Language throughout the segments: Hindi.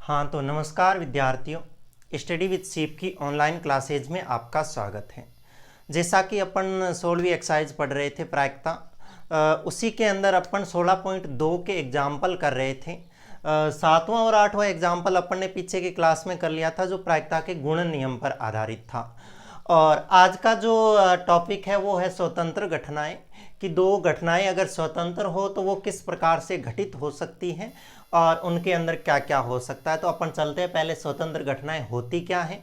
हाँ तो नमस्कार विद्यार्थियों, स्टडी विद सीप की ऑनलाइन क्लासेज में आपका स्वागत है। जैसा कि अपन 16वीं एक्सरसाइज पढ़ रहे थे प्रायिकता, उसी के अंदर अपन 16.2 के एग्जाम्पल कर रहे थे। 7वां और 8वां एग्जाम्पल अपन ने पीछे की क्लास में कर लिया था, जो प्रायिकता के गुणन नियम पर आधारित था। और आज का जो टॉपिक है वो है स्वतंत्र घटनाएं, कि दो घटनाएं अगर स्वतंत्र हो तो वो किस प्रकार से घटित हो सकती हैं और उनके अंदर क्या क्या हो सकता है। तो अपन चलते हैं, पहले स्वतंत्र घटनाएं होती क्या हैं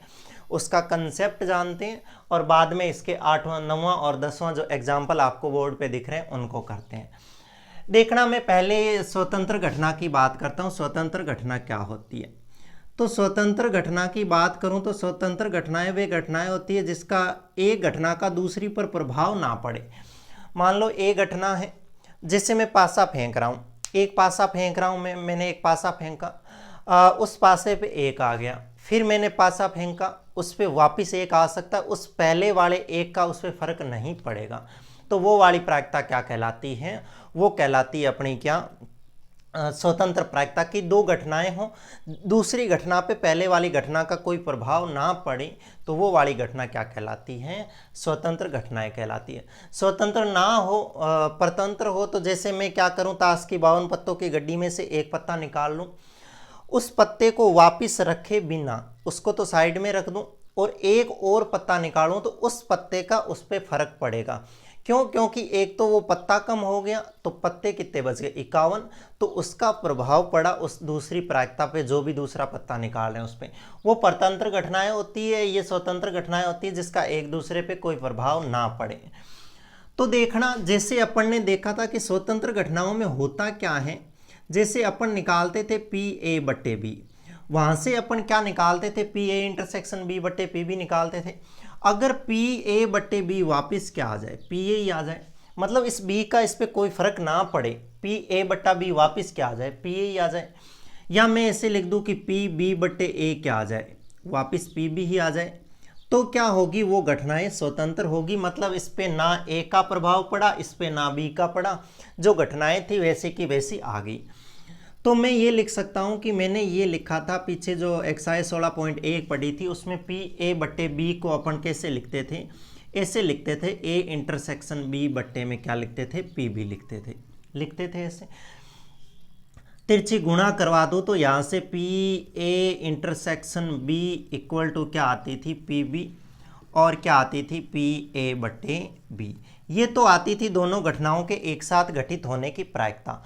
उसका कंसेप्ट जानते हैं, और बाद में इसके 8वां 9वां और 10वां जो एग्जाम्पल आपको बोर्ड पे दिख रहे हैं उनको करते हैं। देखना, मैं पहले स्वतंत्र घटना की बात करता हूँ। स्वतंत्र घटना क्या होती है? तो स्वतंत्र घटना की बात करूं तो स्वतंत्र घटनाएं वे घटनाएं होती है जिसका एक घटना का दूसरी पर प्रभाव ना पड़े। मान लो एक घटना है, जैसे मैं पासा फेंक रहा हूँ, एक पासा फेंक रहा हूँ, मैंने एक पासा फेंका, उस पासे पे एक आ गया, फिर मैंने पासा फेंका, उस पर वापिस एक आ सकता है, उस पहले वाले एक का उस पर फर्क नहीं पड़ेगा। तो वो वाली प्रायिकता क्या कहलाती है? वो कहलाती है अपनी क्या, स्वतंत्र प्रायिकता की दो घटनाएं हों, दूसरी घटना पे पहले वाली घटना का कोई प्रभाव ना पड़े, तो वो वाली घटना क्या कहलाती है? स्वतंत्र घटनाएं कहलाती है। स्वतंत्र ना हो, परतंत्र हो, तो जैसे मैं क्या करूं, ताश की 52 पत्तों की गड्डी में से एक पत्ता निकाल लूं, उस पत्ते को वापिस रखे बिना उसको तो साइड में रख दूं और एक और पत्ता निकालूं, तो उस पत्ते का उस पर फर्क पड़ेगा। क्यों? क्योंकि एक तो वो पत्ता कम हो गया, तो पत्ते कितने बच गए? 51, तो उसका प्रभाव पड़ा उस दूसरी प्रायिकता पे, जो भी दूसरा पत्ता निकाल रहे हैं उस पर। वो परतंत्र घटनाएं होती है, ये स्वतंत्र घटनाएं होती है जिसका एक दूसरे पे कोई प्रभाव ना पड़े। तो देखना, जैसे अपन ने देखा था कि स्वतंत्र घटनाओं में होता क्या है, जैसे अपन निकालते थे पी ए बट्टे बी, वहां से अपन क्या निकालते थे? पी ए इंटरसेक्शन बी बट्टे पी बी निकालते थे। अगर पी ए बट्टे बी वापिस क्या आ जाए? पी ए ही आ जाए, मतलब इस बी का इस पर कोई फर्क ना पड़े, पी ए बट्टा बी वापिस क्या आ जाए? पी ए ही आ जाए। या मैं ऐसे लिख दूं कि पी बी बट्टे ए क्या आ जाए? वापिस पी बी ही आ जाए। तो क्या होगी? वो घटनाएं स्वतंत्र होगी, मतलब इस पे ना ए का प्रभाव पड़ा, इस पे ना बी का पड़ा, जो घटनाएं थी वैसे की वैसी आ गई। तो मैं ये लिख सकता हूँ कि मैंने ये लिखा था पीछे जो एक्सरसाइज 16.1 पढ़ी थी, उसमें पी ए बट्टे बी को अपन कैसे लिखते थे? ऐसे लिखते थे, ए इंटरसेक्शन बी बट्टे में क्या लिखते थे? पी बी लिखते थे ऐसे। तिरछी गुणा करवा दो तो यहाँ से P A intersection B equal to क्या आती थी? पी बी, और क्या आती थी? पी ए बट्टे बी। ये तो आती थी दोनों घटनाओं के एक साथ घटित होने की प्रायिकता।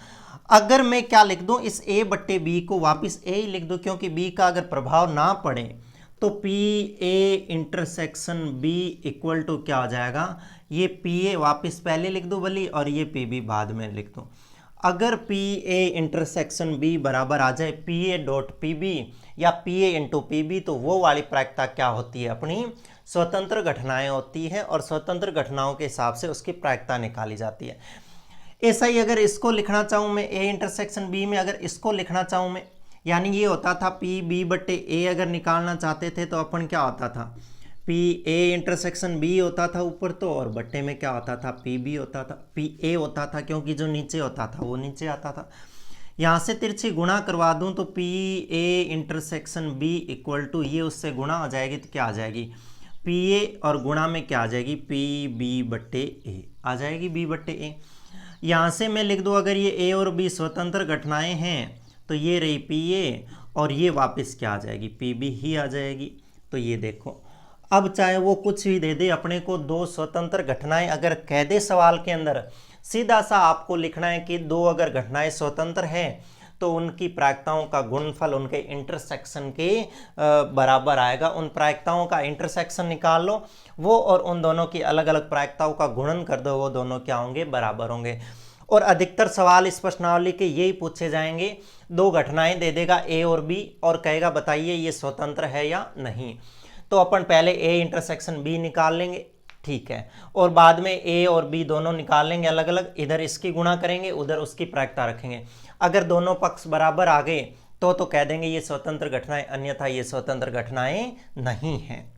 अगर मैं क्या लिख दूं, इस ए बट्टे बी को वापिस ए ही लिख दूं, क्योंकि बी का अगर प्रभाव ना पड़े, तो P A intersection B equal to क्या हो जाएगा? ये पी ए वापिस पहले लिख दूं भली, और ये पी बी बाद में लिख दूं। अगर पी ए इंटरसेक्शन बी बराबर आ जाए P A dot P B या P A into P B, तो वो वाली प्रायिकता क्या होती है? अपनी स्वतंत्र घटनाएं होती है, और स्वतंत्र घटनाओं के हिसाब से उसकी प्रायिकता निकाली जाती है। ऐसा ही अगर इसको लिखना चाहूँ मैं, ए इंटरसेक्शन बी में अगर इसको लिखना चाहूँ मैं, यानी ये होता था पी बी बट्टे ए, अगर निकालना चाहते थे तो अपन क्या होता था? पी ए इंटरसेक्शन बी होता था ऊपर तो, और बट्टे में क्या होता था? पी बी होता था, पी ए होता था, क्योंकि जो नीचे होता था वो नीचे आता था। यहाँ से तिरछी गुणा करवा दूँ तो P A intersection B equal to, ये उससे गुणा हो जाएगी तो क्या आ जाएगी? पी ए, और गुणा में क्या आ जाएगी? पी बी बट्टे ए आ जाएगी, बी बट्टे ए। यहाँ से मैं लिख दूँ, अगर ये ए और बी स्वतंत्र घटनाएं हैं तो ये रही पी ए, और ये वापस क्या आ जाएगी? पी बी ही आ जाएगी। तो ये देखो, अब चाहे वो कुछ भी दे दे अपने को, दो स्वतंत्र घटनाएं अगर कह दे सवाल के अंदर, सीधा सा आपको लिखना है कि दो अगर घटनाएं स्वतंत्र हैं तो उनकी प्रायिकताओं का गुणनफल उनके इंटरसेक्शन के बराबर आएगा। उन प्रायिकताओं का इंटरसेक्शन निकाल लो, वो और उन दोनों की अलग अलग प्रायिकताओं का गुणन कर दो, वो दोनों क्या होंगे? बराबर होंगे। और अधिकतर सवाल इस प्रश्नावली के यही पूछे जाएंगे, दो घटनाएं दे देगा ए और बी, और कहेगा बताइए ये स्वतंत्र है या नहीं। तो अपन पहले ए इंटरसेक्शन बी निकाल लेंगे, ठीक है, और बाद में ए और बी दोनों निकाल लेंगे अलग अलग, इधर इसकी गुणा करेंगे, उधर उसकी प्रायिकता रखेंगे। अगर दोनों पक्ष बराबर आ गए तो कह देंगे ये स्वतंत्र घटनाएं, अन्यथा ये स्वतंत्र घटनाएं नहीं हैं।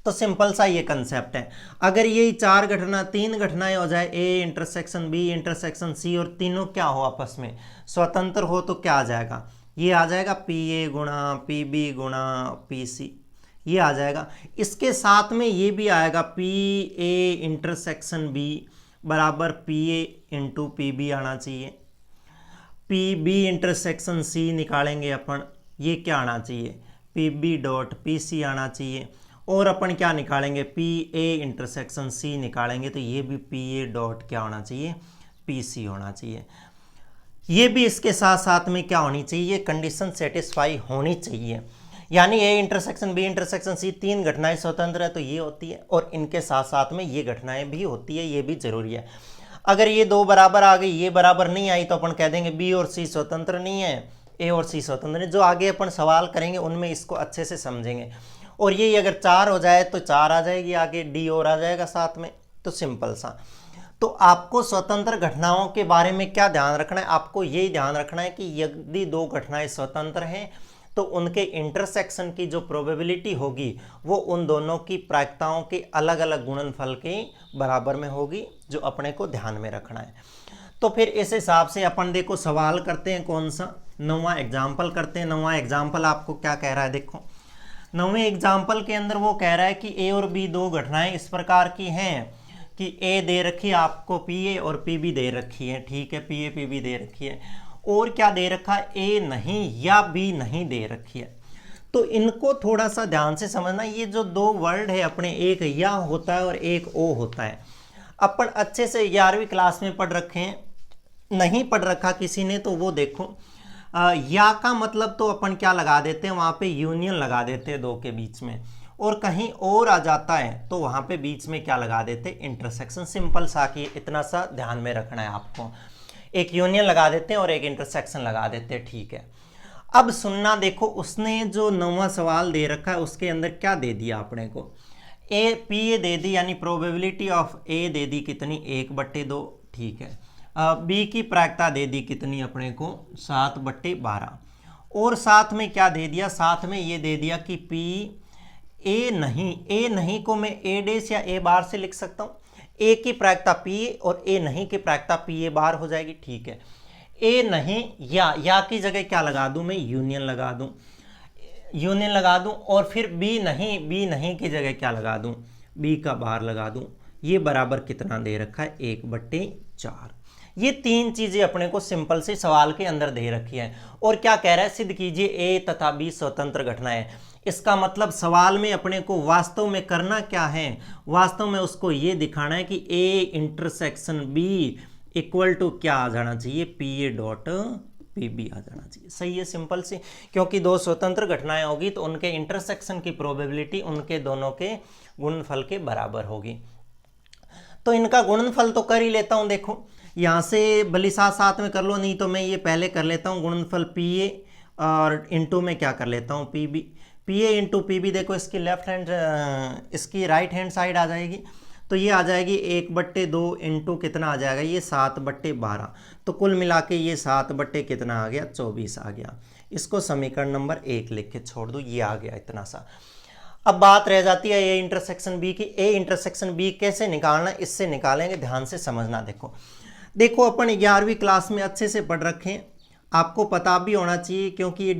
तो सिंपल सा ये कंसेप्ट है। अगर ये तीन घटनाएं हो जाए, A intersection B intersection C, और तीनों क्या हो? आपस में स्वतंत्र हो, तो क्या आ जाएगा? ये आ जाएगा पी ए गुणा पी बी गुणा पी सी, ये आ जाएगा। इसके साथ में ये भी आएगा पी ए इंटरसेक्शन बी बराबर P A into P B आना चाहिए। पी बी इंटरसेक्शन सी निकालेंगे अपन, ये क्या आना चाहिए, P B dot P C आना चाहिए। और अपन क्या निकालेंगे, पी ए इंटरसेक्शन सी निकालेंगे तो ये भी पी ए डॉट क्या होना चाहिए, पी सी होना चाहिए। ये भी इसके साथ साथ में क्या होनी चाहिए, कंडीशन सेटिस्फाई होनी चाहिए। यानी A intersection B intersection C तीन घटनाएं स्वतंत्र है तो ये होती है, और इनके साथ साथ में ये घटनाएं भी होती है, ये भी जरूरी है। अगर ये दो बराबर आ गई, ये बराबर नहीं आई, तो अपन कह देंगे बी और सी स्वतंत्र नहीं है, ए और सी स्वतंत्र नहीं। जो आगे अपन सवाल करेंगे उनमें इसको अच्छे से समझेंगे। और ये अगर 4 हो जाए तो 4 आ जाएगी, आगे डी और आ जाएगा साथ में, तो सिंपल सा। तो आपको स्वतंत्र घटनाओं के बारे में क्या ध्यान रखना है, आपको यही ध्यान रखना है कि यदि दो घटनाएं स्वतंत्र हैं तो उनके इंटरसेक्शन की जो प्रोबेबिलिटी होगी वो उन दोनों की प्रायिकताओं के अलग अलग गुणनफल के बराबर में होगी, जो अपने को ध्यान में रखना है। तो फिर इस हिसाब से अपन देखो सवाल करते हैं, कौन सा 9वां एग्जाम्पल करते हैं। 9वां एग्जाम्पल आपको क्या कह रहा है, देखो 9वें एग्जाम्पल के अंदर वो कह रहा है कि ए और बी दो घटनाएं इस प्रकार की हैं कि ए दे रखी है आपको पी ए और पी बी दे रखी है, ठीक है, पी ए पी बी दे रखी है, और क्या दे रखा है, ए नहीं या बी नहीं दे रखी है। तो इनको थोड़ा सा ध्यान से समझना। ये जो दो वर्ड है अपने, एक या होता है और एक ओ होता है, अपन अच्छे से 11वीं क्लास में पढ़ रखे हैं, नहीं पढ़ रखा किसी ने तो वो देखो। या का मतलब तो अपन क्या लगा देते हैं, वहाँ पे यूनियन लगा देते हैं दो के बीच में, और कहीं और आ जाता है तो वहाँ पे बीच में क्या लगा देते हैं, इंटरसेक्शन। सिंपल सा कि इतना सा ध्यान में रखना है आपको, एक यूनियन लगा देते हैं और एक इंटरसेक्शन लगा देते हैं, ठीक है। अब सुनना, देखो उसने जो 9वां सवाल दे रखा है उसके अंदर क्या दे दिया अपने को, ए पी ए दे दी, यानी प्रोबेबिलिटी ऑफ ए दे दी कितनी, 1/2, ठीक है। बी की प्रायिकता दे दी कितनी अपने को, 7/12, और साथ में क्या दे दिया, साथ में ये दे दिया कि पी ए नहीं को मैं ए डेस या ए बार से लिख सकता हूँ। ए की प्रायिकता पी ए और ए नहीं की प्रायिकता पी ए बार हो जाएगी, ठीक है। ए नहीं या की जगह क्या लगा दूं मैं, यूनियन लगा दूं, और फिर बी नहीं की जगह क्या लगा दूं, बी का बार लगा दूं। ये बराबर कितना दे रखा है, 1/4। ये तीन चीजें अपने को सिंपल से सवाल के अंदर दे रखी है। और क्या कह रहा है, सिद्ध कीजिए ए तथा बी स्वतंत्र घटनाएं। इसका मतलब सवाल में अपने को वास्तव में करना क्या है, वास्तव में उसको ये दिखाना है कि A intersection B equal to क्या आ जाना चाहिए, P A dot P B आ जाना चाहिए। सही है, सिंपल सी, क्योंकि दो स्वतंत्र घटनाएं होगी तो उनके इंटरसेक्शन की प्रोबेबिलिटी उनके दोनों के गुणनफल के बराबर होगी। तो इनका गुणनफल तो कर ही लेता हूं, देखो यहाँ से भली साथ में कर लो, नहीं तो मैं ये पहले कर लेता हूँ गुणनफल पी ए और इंटू में क्या कर लेता हूँ P B, P A into P B. देखो इसकी लेफ्ट हैंड, इसकी राइट हैंड साइड आ जाएगी, तो ये आ जाएगी 1/2 इंटू कितना आ जाएगा, ये 7/12। तो कुल मिला के ये 7 कितना आ गया, 24 आ गया। इसको समीकरण नंबर 1 लिख के छोड़ दो, ये आ गया इतना सा। अब बात रह जाती है ए इंटरसेक्शन बी की। ए इंटरसेक्शन बी कैसे निकालना, इससे निकालेंगे, ध्यान से समझना। देखो अपन 11वीं क्लास में अच्छे से पढ़ रखे हैं, आपको पता भी होना चाहिए, क्योंकि ये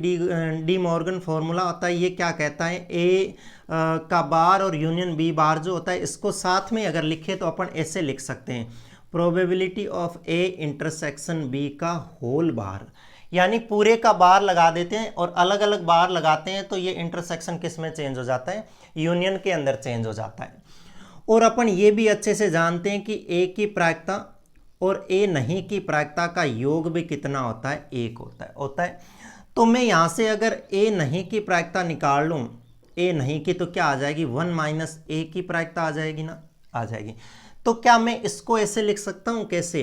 डी मॉर्गन फॉर्मूला होता है। ये क्या कहता है, ए का बार और यूनियन बी बार जो होता है, इसको साथ में अगर लिखे तो अपन ऐसे लिख सकते हैं, probability of A intersection B का होल बार। यानी पूरे का बार लगा देते हैं और अलग अलग बार लगाते हैं तो ये इंटरसेक्शन किस में चेंज हो जाता है, यूनियन के अंदर चेंज हो जाता है। और अपन ये भी अच्छे से जानते हैं कि ए की प्रायिकता और ए नहीं की प्रायिकता का योग भी कितना होता है, 1 होता है। तो मैं यहाँ से अगर ए नहीं की प्रायिकता निकाल लूँ, ए नहीं की, तो क्या आ जाएगी, 1 - ए की प्रायिकता आ जाएगी ना, आ जाएगी। तो क्या मैं इसको ऐसे लिख सकता हूँ, कैसे,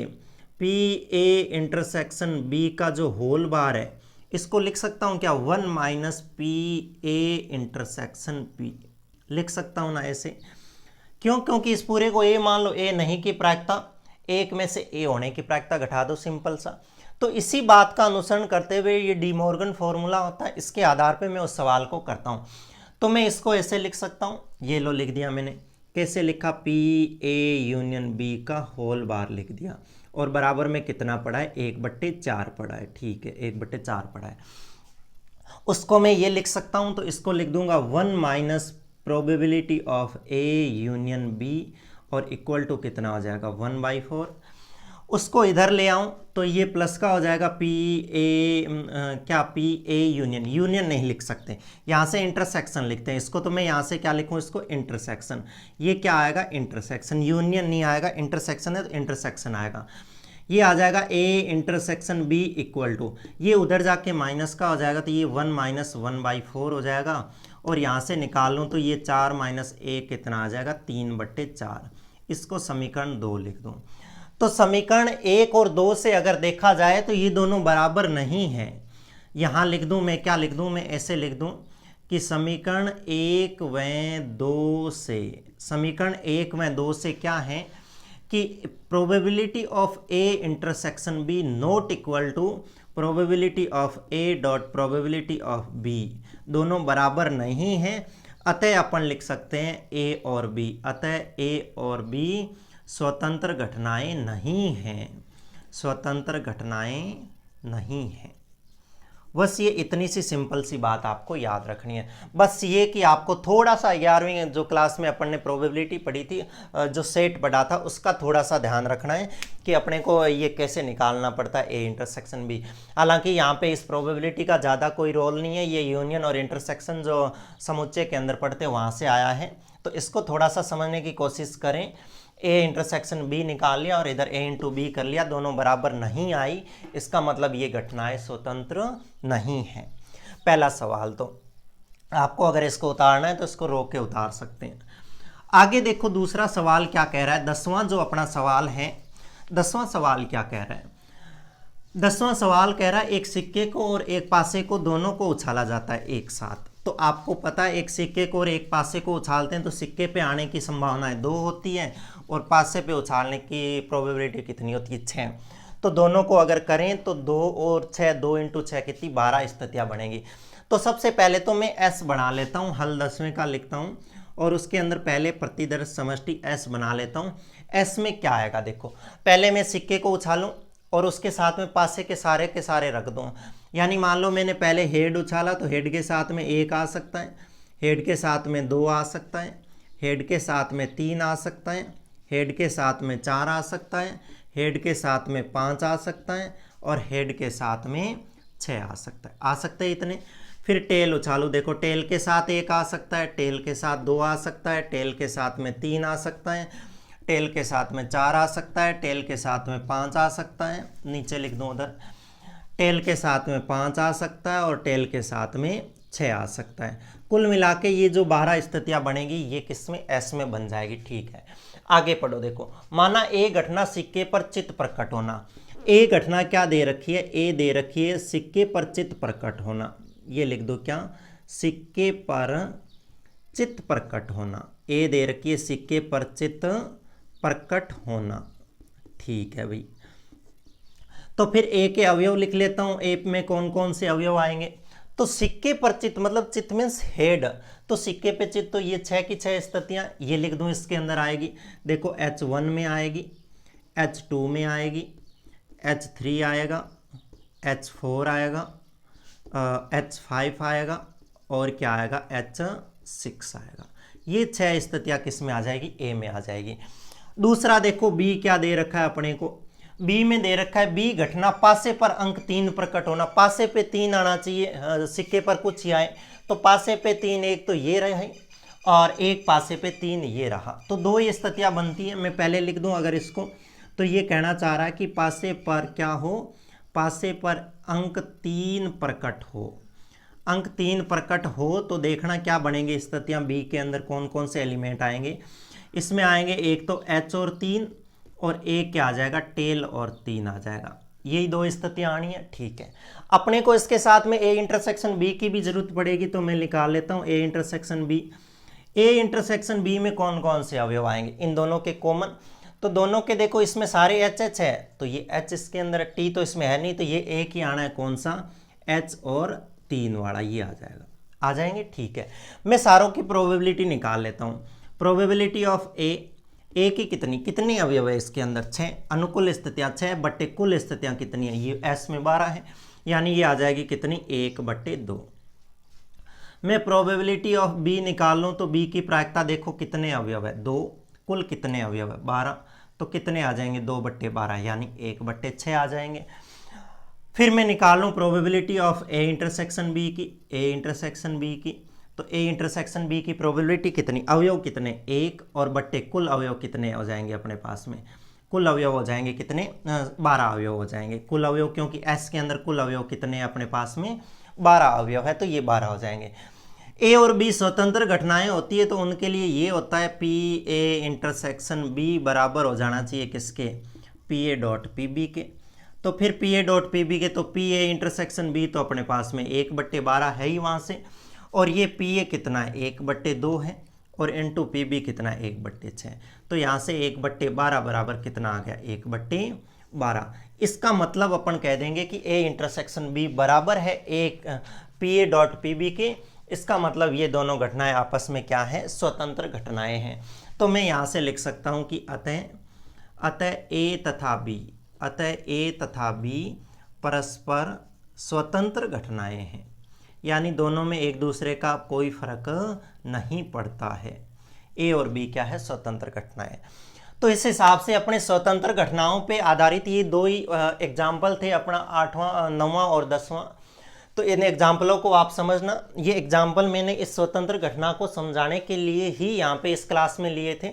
पी ए इंटरसेक्शन बी का जो होल बार है इसको लिख सकता हूँ क्या, 1 - पी ए इंटरसेक्शन बी लिख सकता हूँ ना ऐसे। क्यों, क्योंकि इस पूरे को ए मान लो, ए नहीं की प्रायिकता, एक में से ए होने की प्रायिकता घटा दो, सिंपल सा। तो इसी बात का अनुसरण करते हुए ये डी मॉर्गन फॉर्मूला होता है, इसके आधार पे मैं उस सवाल को करता हूँ। तो मैं इसको ऐसे लिख सकता हूँ, ये लो लिख दिया मैंने। कैसे लिखा, पी ए यूनियन बी का होल बार लिख दिया, और बराबर में कितना पड़ा है, 1/4 पड़ा है, ठीक है, 1/4 पड़ा है। उसको मैं ये लिख सकता हूँ, तो इसको लिख दूंगा 1 minus probability of A union B और इक्वल टू कितना हो जाएगा 1/4। उसको इधर ले आऊं तो ये प्लस का हो जाएगा पी ए, क्या पी ए यूनियन, यूनियन नहीं लिख सकते, यहाँ से इंटरसेक्शन लिखते हैं इसको, तो मैं यहाँ से क्या लिखूं इसको इंटरसेक्शन। ये क्या आएगा इंटरसेक्शन, यूनियन नहीं आएगा, इंटरसेक्शन है तो इंटरसेक्शन आएगा। ये आ जाएगा A intersection B equal to, ये उधर जाके माइनस का हो जाएगा तो ये 1 माइनस 1/4 हो जाएगा, और यहाँ से निकाल लूँ तो ये 4 माइनस ए कितना आ जाएगा 3/4। इसको समीकरण 2 लिख दूँ। तो समीकरण 1 और 2 से अगर देखा जाए तो ये दोनों बराबर नहीं है। यहाँ लिख दूँ मैं, क्या लिख दूँ मैं, ऐसे लिख दूँ कि समीकरण 1 व 2 से, समीकरण 1 व 2 से क्या है कि probability of A intersection B not equal to probability of A dot probability of B, दोनों बराबर नहीं है। अतः अपन लिख सकते हैं ए और बी, अतः ए और बी स्वतंत्र घटनाएं नहीं हैं, स्वतंत्र घटनाएं नहीं हैं। बस ये इतनी सी सिंपल सी बात आपको याद रखनी है। बस ये कि आपको थोड़ा सा 11वीं जो क्लास में अपन ने प्रोबेबिलिटी पढ़ी थी, जो सेट बढ़ा था, उसका थोड़ा सा ध्यान रखना है कि अपने को ये कैसे निकालना पड़ता है ए इंटरसेक्शन बी। हालांकि यहाँ पे इस प्रोबेबिलिटी का ज़्यादा कोई रोल नहीं है, ये यूनियन और इंटरसेक्शन जो समुच्चय के अंदर पढ़ते हैं वहाँ से आया है, तो इसको थोड़ा सा समझने की कोशिश करें। ए इंटरसेक्शन बी निकाल लिया और इधर ए इंटू बी कर लिया, दोनों बराबर नहीं आई, इसका मतलब ये घटनाएं स्वतंत्र नहीं हैं। पहला सवाल, तो आपको अगर इसको उतारना है तो इसको रोक के उतार सकते हैं। आगे देखो दूसरा सवाल क्या कह रहा है, 10वां जो अपना सवाल है, 10वां सवाल क्या कह रहा है। 10वां सवाल कह रहा है एक सिक्के को और एक पासे को दोनों को उछाला जाता है एक साथ। तो आपको पता है एक सिक्के को और एक पासे को उछालते हैं तो सिक्के पे आने की संभावनाएं 2 होती है और पासे पे उछालने की प्रोबेबिलिटी कितनी होती है 6। तो दोनों को अगर करें तो 2 और 6, 2 इंटू 6 कितनी 12 स्थितियाँ बनेगी। तो सबसे पहले तो मैं S बना लेता हूँ, हल 10वें का लिखता हूँ और उसके अंदर पहले प्रतिदर्श समष्टि S बना लेता हूँ। S में क्या आएगा देखो, पहले मैं सिक्के को उछालूँ और उसके साथ में पासे के सारे रख दूँ। यानी मान लो मैंने पहले हेड उछाला तो हेड के साथ में 1 आ सकता है, हेड के साथ में 2 आ सकता है, हेड के साथ में 3 आ सकता है, हेड के साथ में 4 आ सकता है, हेड के साथ में 5 आ सकता है और हेड के साथ में 6 आ सकता है इतने। फिर टेल उछालू, देखो टेल के साथ 1 आ सकता है, टेल के साथ 2 आ सकता है, टेल के साथ में 3 आ सकता है, टेल के साथ में 4 आ सकता है, टेल के साथ में 5 आ सकता है, नीचे लिख दूँ उधर, टेल के साथ में 5 आ सकता है और टेल के साथ में 6 आ सकता है। कुल मिला के ये जो 12 स्थितियाँ बनेगी ये किस में, एस में बन जाएगी। ठीक है, आगे पढ़ो। देखो माना ए घटना सिक्के पर चित्त प्रकट होना। ए घटना क्या दे रखी है, ए दे रखी है सिक्के पर चित्त प्रकट होना। ये लिख दो क्या, सिक्के पर चित्त प्रकट होना। ए दे रखी है सिक्के पर चित्त प्रकट होना। ठीक है भाई, तो फिर ए के अवयव लिख लेता हूँ। ए में कौन कौन से अवयव आएंगे, तो सिक्के पर चित्त मतलब चित्त मीन्स हेड, तो सिक्के पे चित्त तो ये 6 की 6 स्थितियाँ ये लिख दूँ इसके अंदर आएगी। देखो H1 में आएगी, H2 में आएगी, H3 आएगा, H4 आएगा, H5 आएगा और क्या आएगा H6 आएगा। ये 6 स्थितियाँ किस में आ जाएगी, ए में आ जाएगी। दूसरा देखो बी क्या दे रखा है अपने को, बी में दे रखा है बी घटना पासे पर अंक 3 प्रकट होना। पासे पे 3 आना चाहिए, सिक्के पर कुछ ही आए, तो पासे पे 3, एक तो ये रहे और एक पासे पे 3 ये रहा, तो 2 ये स्थितियाँ बनती है। मैं पहले लिख दूं अगर इसको, तो ये कहना चाह रहा है कि पासे पर क्या हो, पासे पर अंक 3 प्रकट हो। अंक 3 प्रकट हो तो देखना क्या बनेंगे स्थितियाँ, बी के अंदर कौन कौन से एलिमेंट आएंगे। इसमें आएंगे एक तो H और 3 और एक क्या आ जाएगा, टेल और 3 आ जाएगा। यही 2 स्थितियाँ आनी है। ठीक है, अपने को इसके साथ में ए इंटरसेक्शन बी की भी जरूरत पड़ेगी, तो मैं निकाल लेता हूँ A intersection B. A intersection B में कौन कौन से अवयव आएंगे, इन दोनों के कॉमन, तो दोनों के देखो इसमें सारे एच एच है, तो ये एच इसके अंदर, टी तो इसमें है नहीं, तो ये एक ही आना है, कौन सा, एच और 3 वाला, ये आ जाएगा, आ जाएंगे। ठीक है, मैं सारों की प्रोबेबिलिटी निकाल लेता हूँ। प्रोबेबिलिटी ऑफ ए की कितनी अवयव है इसके अंदर, 6। अनुकूल स्थितियाँ 6 बट्टे कुल स्थितियाँ कितनी है, ये एस में 12 है, यानी ये आ जाएगी कितनी, 1/2। मैं प्रोबेबिलिटी ऑफ बी निकाल लूँ तो बी की प्रायिकता देखो कितने अवयव है, 2, कुल कितने अवयव है 12, तो कितने आ जाएंगे 2/12 यानी 1/6 आ जाएंगे। फिर मैं निकालूँ probability of A intersection B की, ए इंटरसेक्शन बी की, तो ए इंटरसेक्शन बी की प्रोबेबिलिटी कितनी, अवयव कितने 1 और बट्टे कुल अवयव कितने हो जाएंगे अपने पास में, कुल अवयव हो जाएंगे कितने 12 अवयव हो जाएंगे कुल अवयव, क्योंकि एस के अंदर कुल अवयव कितने हैं अपने पास में 12 अवयव है, तो ये 12 हो जाएंगे। ए और बी स्वतंत्र घटनाएं होती है तो उनके लिए ये होता है पी ए इंटरसेक्शन बी बराबर हो जाना चाहिए किसके, P A dot P B के। तो फिर P A dot P B के, तो पी ए इंटरसेक्शन बी तो अपने पास में 1/12 है ही वहाँ से, और ये पी ए कितना है 1/2 है, और इनटू पी बी कितना है 1/6, तो यहाँ से 1/12 बराबर कितना आ गया 1/12। इसका मतलब अपन कह देंगे कि ए इंटरसेक्शन बी बराबर है एक P A dot P B के। इसका मतलब ये दोनों घटनाएं आपस में क्या है, स्वतंत्र घटनाएं हैं। तो मैं यहाँ से लिख सकता हूँ कि अतः ए तथा बी, अतः ए तथा बी परस्पर स्वतंत्र घटनाएं हैं, यानी दोनों में एक दूसरे का कोई फर्क नहीं पड़ता है। ए और बी क्या है, स्वतंत्र घटनाएं। तो इस हिसाब से अपने स्वतंत्र घटनाओं पे आधारित ये दो ही एग्जाम्पल थे, अपना 8वां 9वां और 10वां। तो इन एग्जाम्पलों को आप समझना, ये एग्जाम्पल मैंने इस स्वतंत्र घटना को समझाने के लिए ही यहाँ पे इस क्लास में लिए थे।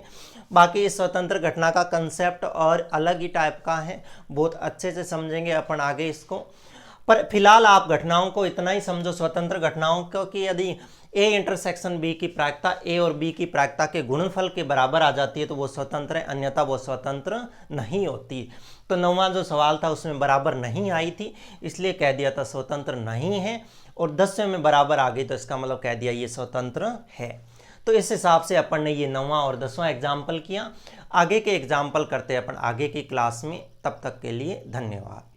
बाकी इस स्वतंत्र घटना का कंसेप्ट और अलग ही टाइप का है, बहुत अच्छे से समझेंगे अपन आगे इसको। पर फिलहाल आप घटनाओं को इतना ही समझो, स्वतंत्र घटनाओं को, कि यदि ए इंटरसेक्शन बी की प्रायिकता ए और बी की प्रायिकता के गुणनफल के बराबर आ जाती है तो वो स्वतंत्र है, अन्यथा वो स्वतंत्र नहीं होती। तो 9वां जो सवाल था उसमें बराबर नहीं आई थी, इसलिए कह दिया था स्वतंत्र नहीं है, और 10वें में बराबर आ गई तो इसका मतलब कह दिया ये स्वतंत्र है। तो इस हिसाब से अपन ने ये 9वां और 10वां एग्जाम्पल किया। आगे के एग्जाम्पल करते हैं अपन आगे की क्लास में। तब तक के लिए धन्यवाद।